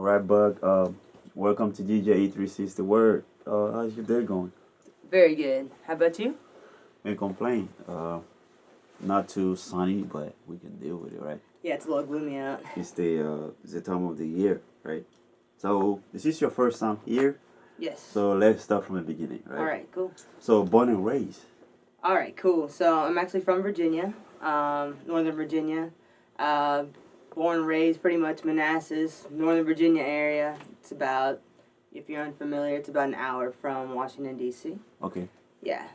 right, Bug. Welcome to DJ E360 Word. How's your day going? Very good. How about you? Can't complain. Not too sunny, but we can deal with it, right? Yeah, it's a little gloomy out. It's the time of the year, right? So this is your first time here. Yes. So let's start from the beginning, right? All right, cool. So born and raised. All right, cool. So I'm actually from Virginia, Northern Virginia. Uh, Born and raised pretty much Manassas, Northern Virginia area. It's about, if you're unfamiliar, it's about an hour from Washington, D.C. Okay. Yeah.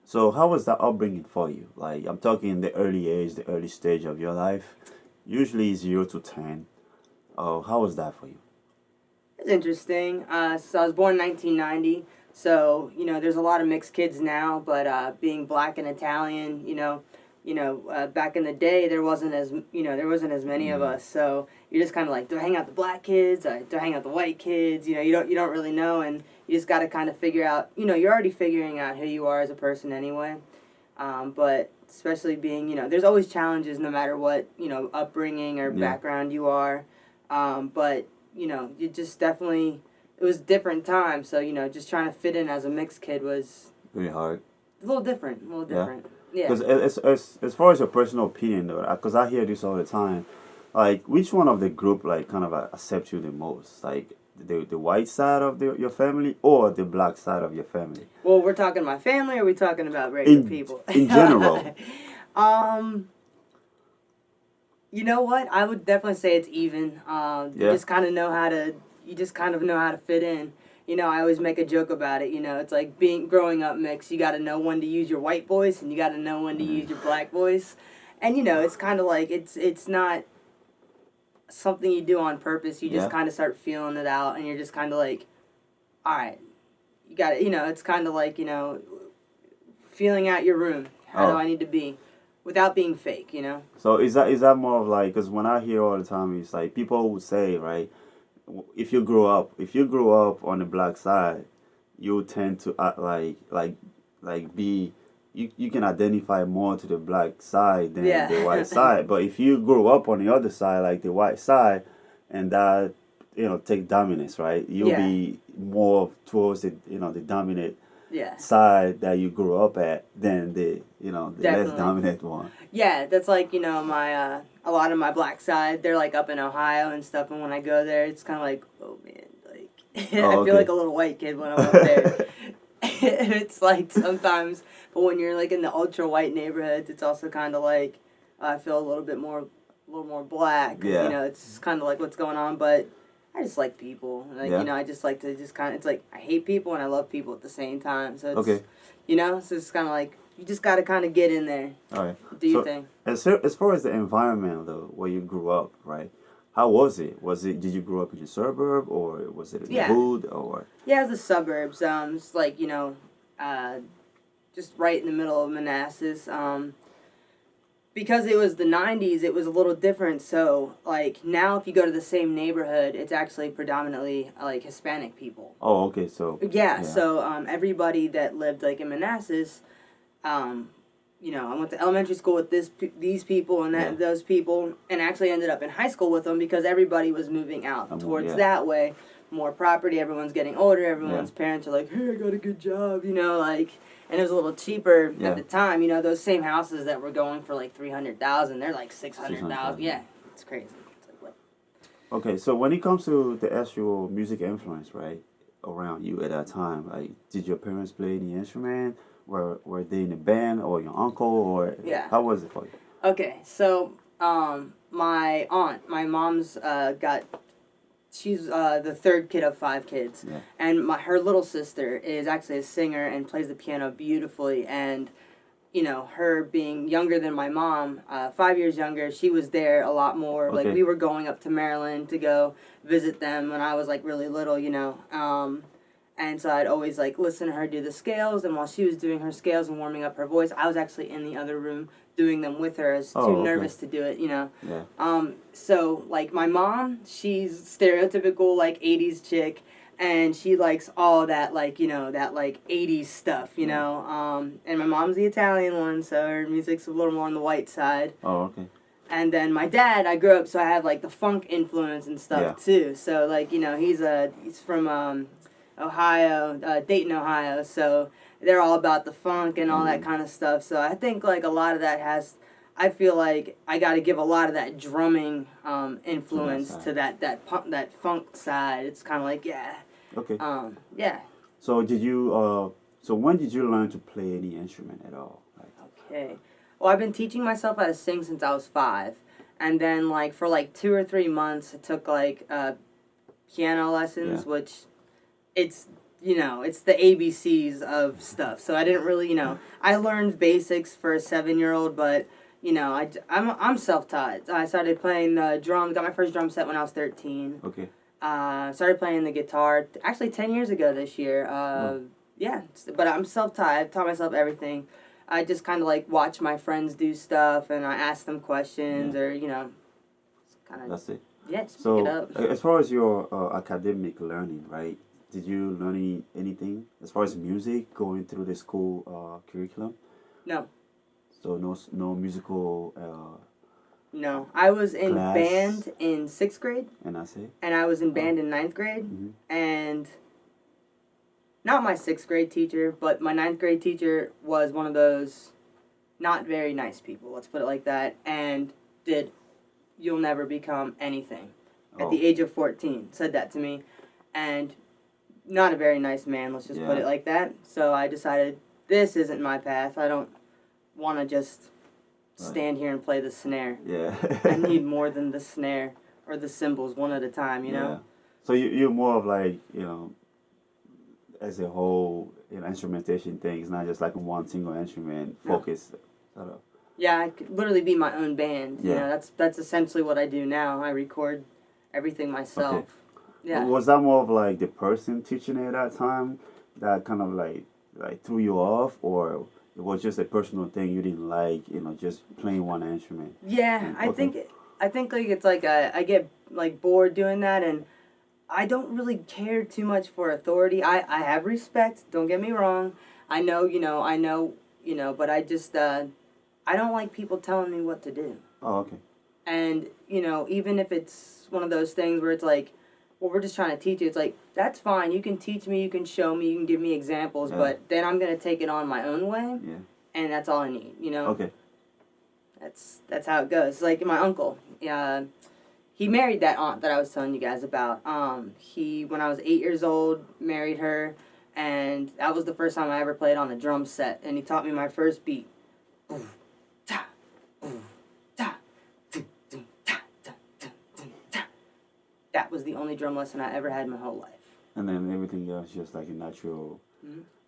So how was that upbringing for you? Like I'm talking the early age, the early stage of your life. Usually 0 to 10. How was that for you? It's interesting. So I was born in 1990. So there's a lot of mixed kids now, but being black and Italian, back in the day there wasn't as many of us. So you're just kind of like, do I hang out the black kids? Do I hang out the white kids? You don't really know, and you just got to kind of figure out. You're already figuring out who you are as a person anyway. But especially being, there's always challenges no matter what upbringing or background you are. But you just definitely, it was a different time. So just trying to fit in as a mixed kid was Really hard. a little different. Yeah. Because as far as your personal opinion though, because I hear this all the time, like which one of the group like kind of accepts you the most, like the white side of your family or the black side of your family? Well, we're talking my family, or are we talking about regular people? In general. You know what? I would definitely say it's even. You just kind of know how to. You just kind of know how to fit in. I always make a joke about it. It's like growing up mixed. You got to know when to use your white voice, and you got to know when to use your black voice. And it's kind of like it's not something you do on purpose. You just kind of start feeling it out, and you're just kind of like, all right, you got it. It's kind of like feeling out your room. How do I need to be, without being fake? So is that more of like, because when I hear all the time, it's like people would say, right, if you grow up on the black side, you tend to act like be you can identify more to the black side than the white side. But if you grow up on the other side, like the white side, and that take dominance, right? You'll be more towards the dominant side that you grew up at than the less dominant one. Yeah, that's like my a lot of my black side. They're like up in Ohio and stuff, and when I go there, it's kind of like, oh man, like I feel like a little white kid when I'm up there. It's like sometimes, but when you're like in the ultra white neighborhoods, it's also kind of like I feel a little more black. Yeah. It's kind of like what's going on, but I just like people. Like I just like to just kind of. It's like I hate people and I love people at the same time. So it's, okay. So it's kind of like you just got to kind of get in there. All right. Do your thing. As far as the environment though, where you grew up, right? How was it? Did you grow up in a suburb or was it in the hood or? Yeah, it was the suburbs. It's like just right in the middle of Manassas. Because it was the 90s, it was a little different. So, like, now if you go to the same neighborhood, it's actually predominantly, like, Hispanic people. Oh, okay, so... Yeah. So, everybody that lived, like, in Manassas, I went to elementary school with these people and those people, and actually ended up in high school with them because everybody was moving out towards that way. More property, everyone's getting older, everyone's parents are like, hey, I got a good job, and it was a little cheaper at the time. Those same houses that were going for like $300,000, they're like $600,000. Yeah, it's crazy. It's like, what? Okay, so when it comes to the actual music influence, right, around you at that time, like, did your parents play any instrument? Were they in a band, or your uncle, or how was it for you? Okay, so my aunt, my mom's she's the third kid of 5 kids, and her little sister is actually a singer and plays the piano beautifully. And her being younger than my mom, 5 years younger, she was there a lot more. Okay. Like we were going up to Maryland to go visit them when I was like really little, and so I'd always like listen to her do the scales, and while she was doing her scales and warming up her voice, I was actually in the other room doing them with her. I was too nervous to do it, Yeah. So like my mom, she's stereotypical like 80s chick, and she likes all that like, that like 80s stuff, and my mom's the Italian one, so her music's a little more on the white side. Oh, okay. And then my dad, I grew up, so I have like the funk influence and stuff Yeah. too. So like he's from Ohio, Dayton, Ohio. So they're all about the funk and all that kind of stuff. So I think like a lot of that has. I feel like I got to give a lot of that drumming influence to that funk side. It's kind of like Okay. yeah. So did you so when did you learn to play any instrument at all? Like, Okay. Well, I've been teaching myself how to sing since I was 5, and then like for like 2 or 3 months, I took like piano lessons, Yeah. which it's it's the ABCs of stuff. So I didn't really I learned basics for a 7-year-old, but I'm self-taught. I started playing the drums. Got my first drum set when I was 13. okay. Started playing the guitar actually 10 years ago this year. Yeah, but I'm self-taught. I've taught myself everything. I just kind of like watch my friends do stuff and I ask them questions or kind of That's it. yeah, just pick So it up. as far as your academic learning, right? Did you learn anything as far as music going through the school curriculum? No, So no musical no. I was in class, band in 6th grade and I say, and I was in band in 9th grade and not my 6th grade teacher, but my 9th grade teacher was one of those not very nice people. Let's put it like that. And did you'll never become anything at the age of 14 said that to me, and not a very nice man. Let's just put Yeah. it like that. So I decided this isn't my path. I don't want to just stand here and play the snare. Yeah. I need more than the snare or the cymbals one at a time. You know. Yeah. So you're more of like, as a whole, instrumentation thing. It's not just like one single instrument focus. Sort of. Yeah, I could literally be my own band. You Yeah. know, that's essentially what I do now. I record everything myself. Okay. Yeah. Was that more of like the person teaching it at that time that kind of like threw you off, or it was just a personal thing you didn't like, just playing one instrument? Yeah, I Okay. think like it's like I get like bored doing that, and I don't really care too much for authority. I have respect. Don't get me wrong. I know but I just I don't like people telling me what to do. Oh, okay. And even if it's one of those things where it's like, well, we're just trying to teach you. It's like that's fine. You can teach me. You can show me. You can give me examples. Yeah. But then I'm gonna take it on my own way, Yeah. and that's all I need. Okay. That's how it goes. Like my uncle, he married that aunt that I was telling you guys about. He when I was 8 years old married her, and that was the first time I ever played on a drum set. And he taught me my first beat. Oof, ta, oof, ta, dun, dun, ta, dun, dun, dun, ta. That was the only drum lesson I ever had in my whole life. And then everything else just like a natural